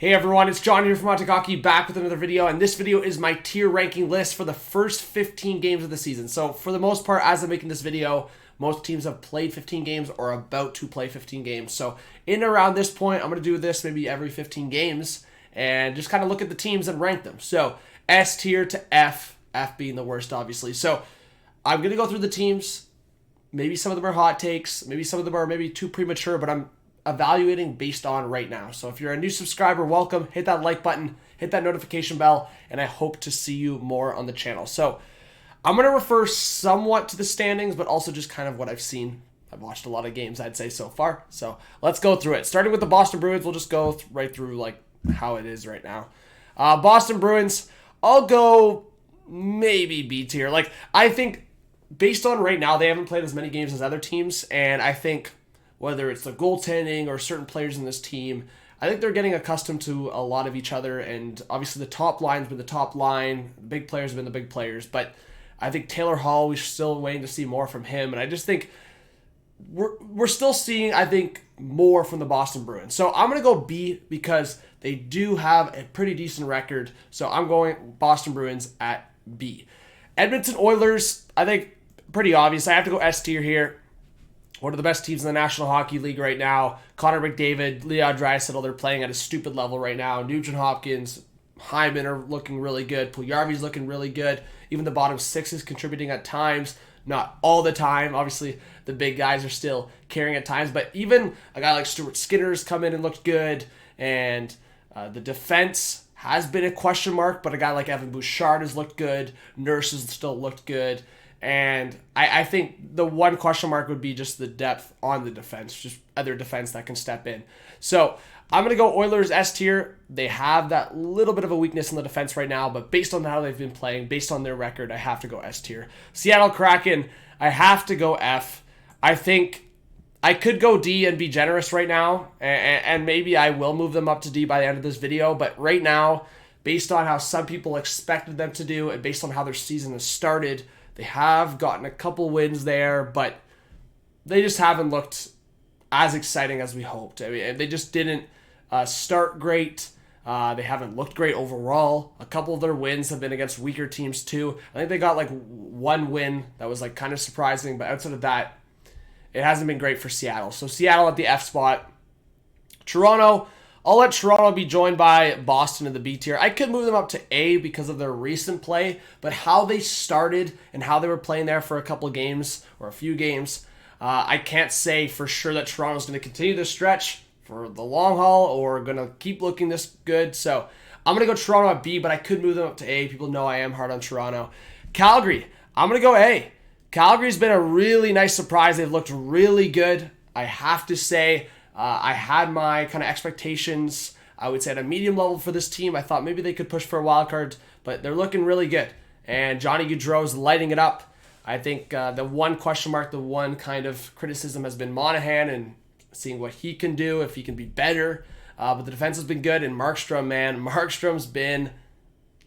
Hey everyone, it's John here from MCKAY back with another video, and this video is my tier ranking list for the first 15 games of the season. So for the most part, as I'm making this video, most teams have played 15 games or are about to play 15 games. So in and around this point, I'm going to do this maybe every 15 games and just kind of look at the teams and rank them. So S tier to F, F being the worst obviously. So I'm going to go through the teams. Maybe some of them are hot takes, maybe some of them are maybe too premature, but I'm evaluating based on right now. So if you're a new subscriber, welcome. Hit that like button, hit that notification bell, and I hope to see you more on the channel. So I'm going to refer somewhat to the standings, but also just kind of what I've seen. I've watched a lot of games, I'd say, so far. So let's go through it. Starting with the Boston Bruins, we'll just go right through like how it is right now. Boston Bruins, I'll go maybe B tier. Like, I think based on right now, they haven't played as many games as other teams, and I think whether it's the goaltending or certain players in this team, I think they're getting accustomed to a lot of each other, and obviously the top line's been the top line, the big players have been the big players, but I think Taylor Hall, we're still waiting to see more from him, and I just think we're still seeing, I think, more from the Boston Bruins. So I'm going to go B because they do have a pretty decent record, so I'm going Boston Bruins at B. Edmonton Oilers, I think pretty obvious. I have to go S tier here. One of the best teams in the National Hockey League right now. Connor McDavid, Leon Draisaitl, they're playing at a stupid level right now. Nugent Hopkins, Hyman are looking really good. Puljujarvi's looking really good. Even the bottom six is contributing at times. Not all the time. Obviously, the big guys are still carrying at times. But even a guy like Stuart Skinner's come in and looked good. And the defense has been a question mark. But a guy like Evan Bouchard has looked good. Nurse has still looked good. And I think the one question mark would be just the depth on the defense, just other defense that can step in. So I'm going to go Oilers S tier. They have that little bit of a weakness in the defense right now, but based on how they've been playing, based on their record, I have to go S tier. Seattle Kraken, I have to go F. I think I could go D and be generous right now, and maybe I will move them up to D by the end of this video, but right now, based on how some people expected them to do and based on how their season has started, they have gotten a couple wins there, but they just haven't looked as exciting as we hoped. I mean, they just didn't start great. They haven't looked great overall. A couple of their wins have been against weaker teams too. I think they got like one win that was like kind of surprising, but outside of that, it hasn't been great for Seattle. So Seattle at the F spot. Toronto, I'll let Toronto be joined by Boston in the B tier. I could move them up to A because of their recent play, but how they started and how they were playing there for a couple of games or a few games, I can't say for sure that Toronto's going to continue this stretch for the long haul or going to keep looking this good. So I'm going to go Toronto at B, but I could move them up to A. People know I am hard on Toronto. Calgary, I'm going to go A. Calgary's been a really nice surprise. They've looked really good. I have to say, I had my kind of expectations, I would say, at a medium level for this team. I thought maybe they could push for a wild card, but they're looking really good. And Johnny Gaudreau's lighting it up. I think the one question mark, the one kind of criticism has been Monahan and seeing what he can do, if he can be better. But the defense has been good. And Markstrom, man, Markstrom's been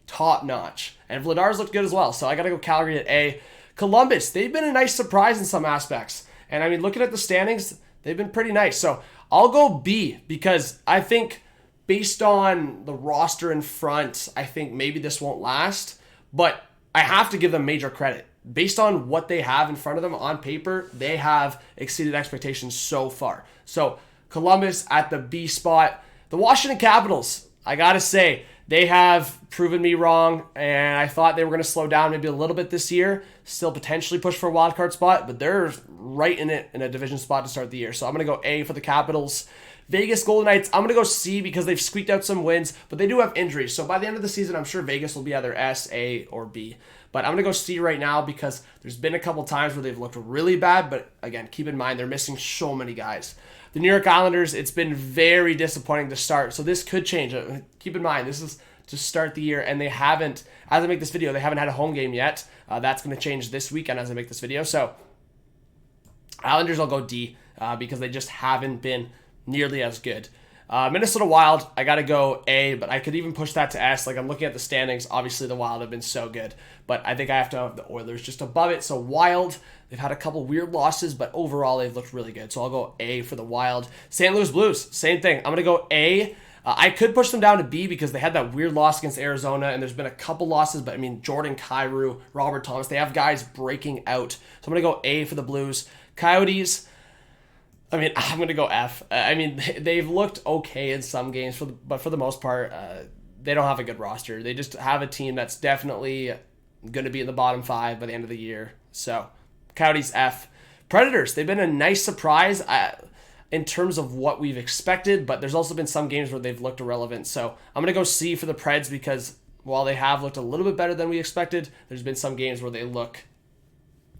top-notch. And Vladar's looked good as well. So I got to go Calgary at A. Columbus, they've been a nice surprise in some aspects. And I mean, looking at the standings, they've been pretty nice. So I'll go B because I think based on the roster in front, I think maybe this won't last. But I have to give them major credit. Based on what they have in front of them on paper, they have exceeded expectations so far. So Columbus at the B spot. The Washington Capitals, I got to say, they have proven me wrong, and I thought they were going to slow down maybe a little bit this year, still potentially push for a wild card spot, but they're right in it in a division spot to start the year. So I'm going to go A for the Capitals. Vegas Golden Knights, I'm going to go C because they've squeaked out some wins, but they do have injuries. So by the end of the season, I'm sure Vegas will be either S, A, or B. But I'm going to go C right now because there's been a couple times where they've looked really bad, but again, keep in mind they're missing so many guys. The New York Islanders, it's been very disappointing to start, so this could change. Keep in mind, this is to start the year, and they haven't, as I make this video, they haven't had a home game yet. That's going to change this weekend as I make this video. So Islanders, I'll go D because they just haven't been nearly as good. Minnesota Wild, I got to go A, but I could even push that to S. Like, I'm looking at the standings. Obviously, the Wild have been so good, but I think I have to have the Oilers just above it. So Wild, they've had a couple weird losses, but overall, they've looked really good. So I'll go A for the Wild. St. Louis Blues, same thing. I'm going to go A. I could push them down to B because they had that weird loss against Arizona, and there's been a couple losses, but I mean, Jordan Kyrou, Robert Thomas, they have guys breaking out. So I'm going to go A for the Blues. Coyotes, I mean, I'm going to go F. I mean, they've looked okay in some games, but for the most part, they don't have a good roster. They just have a team that's definitely going to be in the bottom 5 by the end of the year. So, Coyotes F. Predators, they've been a nice surprise in terms of what we've expected, but there's also been some games where they've looked irrelevant. So, I'm going to go C for the Preds because while they have looked a little bit better than we expected, there's been some games where they look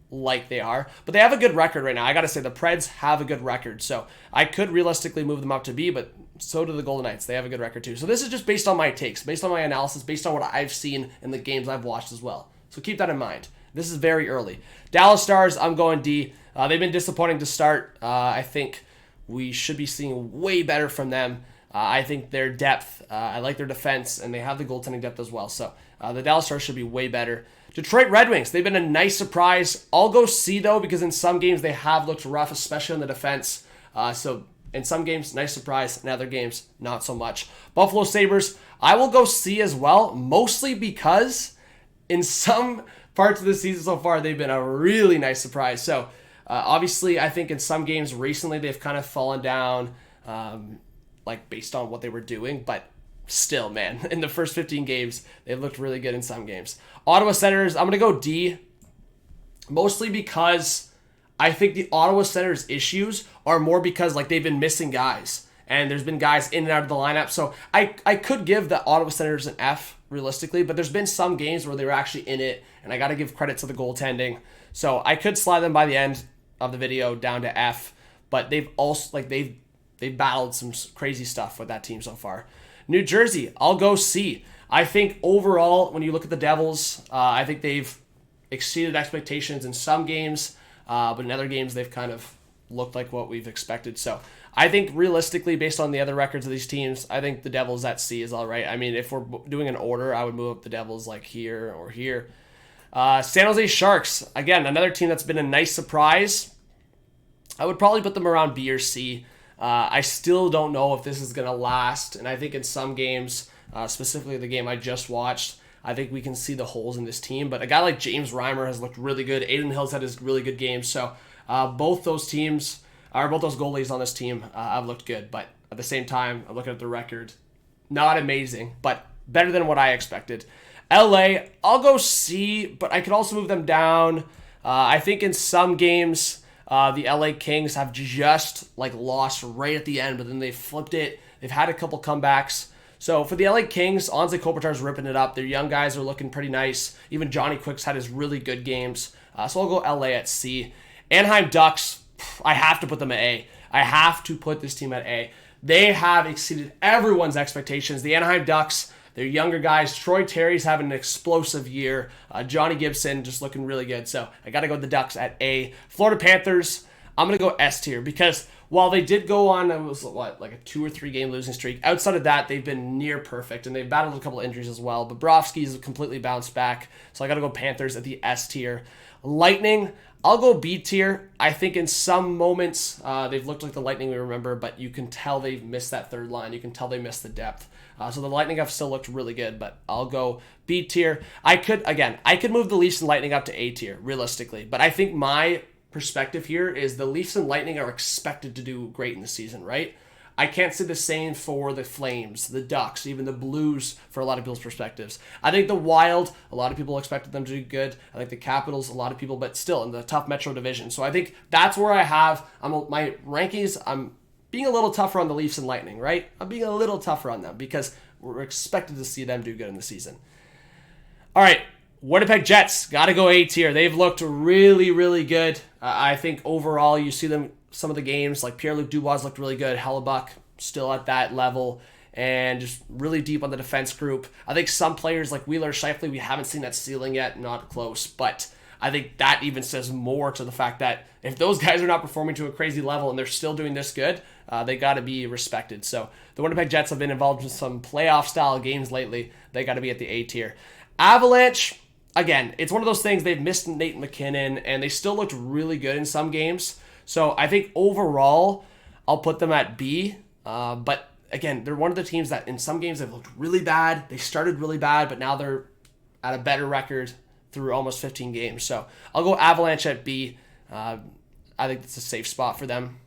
like they are, but they have a good record right now. I gotta say the Preds have a good record, so I could realistically move them up to B, but so do the Golden Knights. They have a good record too. So this is just based on my takes, based on my analysis, based on what I've seen in the games I've watched as well. So keep that in mind. This is very early. Dallas Stars, I'm going D. They've been disappointing to start. I think we should be seeing way better from them. I think their depth, I like their defense, and they have the goaltending depth as well. So the Dallas Stars should be way better. Detroit Red Wings, they've been a nice surprise. I'll go C, though, because in some games they have looked rough, especially on the defense. So in some games, nice surprise. In other games, not so much. Buffalo Sabres, I will go C as well, mostly because in some parts of the season so far, they've been a really nice surprise. So obviously, I think in some games recently, they've kind of fallen down, like based on what they were doing, but still, man, in the first 15 games, they've looked really good in some games. Ottawa Senators, I'm going to go D, mostly because I think the Ottawa Senators' issues are more because like they've been missing guys, and there's been guys in and out of the lineup. So I could give the Ottawa Senators an F, realistically, but there's been some games where they were actually in it, and I got to give credit to the goaltending. So I could slide them by the end of the video down to F, but they've also, like, they've battled some crazy stuff with that team so far. New Jersey, I'll go C. I think overall, when you look at the Devils, I think they've exceeded expectations in some games, but in other games, they've kind of looked like what we've expected. So I think realistically, based on the other records of these teams, I think the Devils at C is all right. I mean, if we're doing an order, I would move up the Devils like here or here. San Jose Sharks, again, another team that's been a nice surprise. I would probably put them around B or C. I still don't know if this is going to last, and I think in some games, specifically the game I just watched, I think we can see the holes in this team. But a guy like James Reimer has looked really good. Aiden Hill's had his really good games. So both those goalies on this team have looked good. But at the same time, I'm looking at the record. Not amazing, but better than what I expected. LA, I'll go C, but I could also move them down. I think in some games, the LA Kings have just like lost right at the end, but then they flipped it. They've had a couple comebacks. So for the LA Kings, Anze Kopitar's ripping it up. Their young guys are looking pretty nice. Even Johnny Quick's had his really good games. So I'll go LA at C. Anaheim Ducks, I have to put them at A. I have to put this team at A. They have exceeded everyone's expectations. The Anaheim Ducks, they're younger guys. Troy Terry's having an explosive year. Johnny Gibson just looking really good. So I got to go with the Ducks at A. Florida Panthers, I'm going to go S tier because while they did go on, it was like a 2 or 3 game losing streak, outside of that, they've been near perfect, and they've battled a couple injuries as well. Bobrovsky's completely bounced back, so I got to go Panthers at the S tier. Lightning, I'll go B tier. I think in some moments, they've looked like the Lightning we remember, but you can tell they've missed that third line. You can tell they missed the depth. So the Lightning have still looked really good, but I'll go B tier. I could move the Leafs and Lightning up to A tier, realistically, but I think my perspective here is the Leafs and Lightning are expected to do great in the season, right? I can't say the same for the Flames, the Ducks, even the Blues for a lot of people's perspectives. I think the Wild, a lot of people expected them to do good. I think the Capitals, a lot of people, but still in the tough Metro division. So I think that's where I have my rankings. I'm being a little tougher on the Leafs and Lightning, right? I'm being a little tougher on them because we're expected to see them do good in the season. All right. Winnipeg Jets, got to go A tier. They've looked really, really good. I think overall you see them, some of the games, like Pierre-Luc Dubois looked really good. Hellebuck still at that level and just really deep on the defense group. I think some players like Wheeler Scheifele, we haven't seen that ceiling yet, not close. But I think that even says more to the fact that if those guys are not performing to a crazy level and they're still doing this good, they got to be respected. So the Winnipeg Jets have been involved in some playoff-style games lately. They got to be at the A tier. Avalanche, again, it's one of those things. They've missed Nate McKinnon, and they still looked really good in some games. So I think overall, I'll put them at B. But again, they're one of the teams that in some games they've looked really bad. They started really bad, but now they're at a better record through almost 15 games. So I'll go Avalanche at B. I think it's a safe spot for them.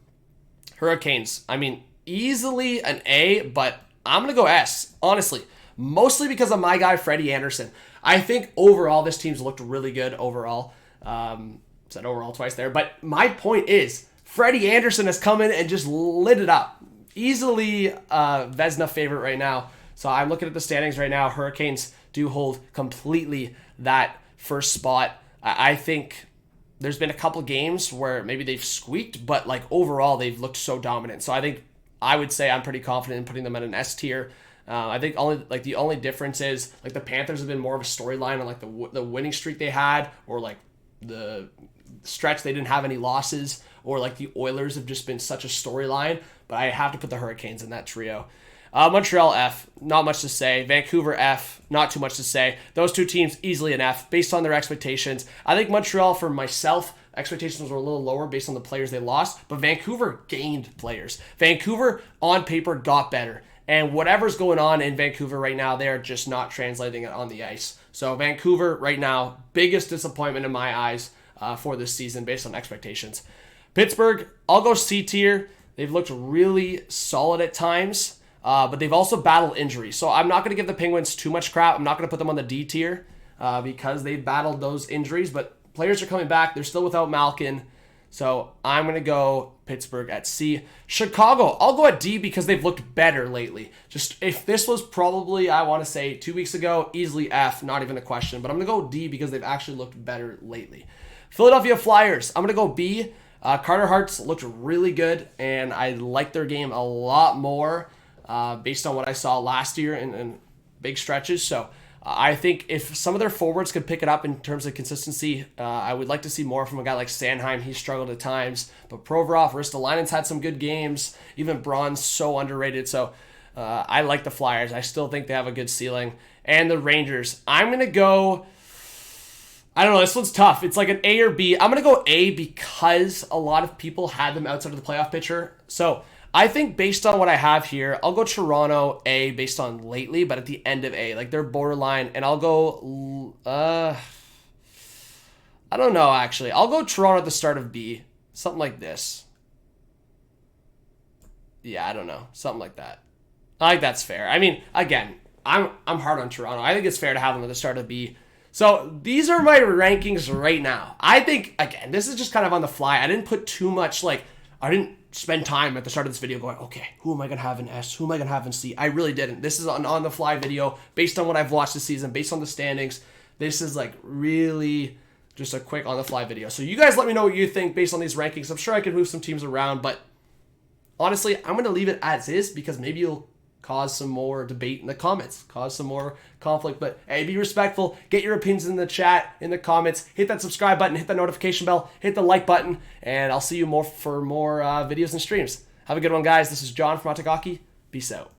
Hurricanes, I mean, easily an A, but I'm going to go S, honestly. Mostly because of my guy, Freddie Anderson. I think overall, this team's looked really good overall. Said overall twice there. But my point is, Freddie Anderson has come in and just lit it up. Easily Vezina favorite right now. So I'm looking at the standings right now. Hurricanes do hold completely that first spot. I think there's been a couple games where maybe they've squeaked, but like overall they've looked so dominant. So I would say I'm pretty confident in putting them at an S tier. I think the only difference is like the Panthers have been more of a storyline on like the winning streak they had, or like the stretch they didn't have any losses, or like the Oilers have just been such a storyline. But I have to put the Hurricanes in that trio. Montreal F, not much to say. Vancouver F, not too much to say. Those two teams easily an F based on their expectations. I think Montreal, for myself, expectations were a little lower based on the players they lost, but Vancouver gained players. Vancouver on paper got better, and whatever's going on in Vancouver right now, they're just not translating it on the ice. So Vancouver right now, biggest disappointment in my eyes for this season based on expectations. Pittsburgh, I'll go C tier. They've looked really solid at times. But they've also battled injuries. So I'm not going to give the Penguins too much crap. I'm not going to put them on the D tier because they've battled those injuries. But players are coming back. They're still without Malkin. So I'm going to go Pittsburgh at C. Chicago, I'll go at D because they've looked better lately. Just if this was probably, I want to say 2 weeks ago, easily F, not even a question. But I'm going to go D because they've actually looked better lately. Philadelphia Flyers, I'm going to go B. Carter Hart's looked really good, and I like their game a lot more. Based on what I saw last year in big stretches. So I think if some of their forwards could pick it up in terms of consistency, I would like to see more from a guy like Sanheim. He struggled at times. But Provorov, Ristolainen's had some good games. Even Braun's so underrated. So I like the Flyers. I still think they have a good ceiling. And the Rangers, I'm going to go... I don't know, this one's tough. It's like an A or B. I'm going to go A because a lot of people had them outside of the playoff picture. So... I think based on what I have here, I'll go Toronto A based on lately, but at the end of A. Like, they're borderline, and I'll go... I don't know, actually. I'll go Toronto at the start of B. Something like this. Yeah, I don't know. Something like that. I think that's fair. I mean, again, I'm hard on Toronto. I think it's fair to have them at the start of B. So, these are my rankings right now. I think, again, this is just kind of on the fly. I didn't put too much, like... I didn't spend time at the start of this video going, okay, who am I going to have in S? Who am I going to have in C? I really didn't. This is an on-the-fly video based on what I've watched this season, based on the standings. This is like really just a quick on-the-fly video. So you guys let me know what you think based on these rankings. I'm sure I could move some teams around, but honestly, I'm going to leave it as is because maybe you'll cause some more debate in the comments, cause some more conflict. But hey, be respectful. Get your opinions in the chat, in the comments. Hit that subscribe button, hit that notification bell, hit the like button, and I'll see you for more videos and streams. Have a good one, guys. This is John from MCKAY. Peace out.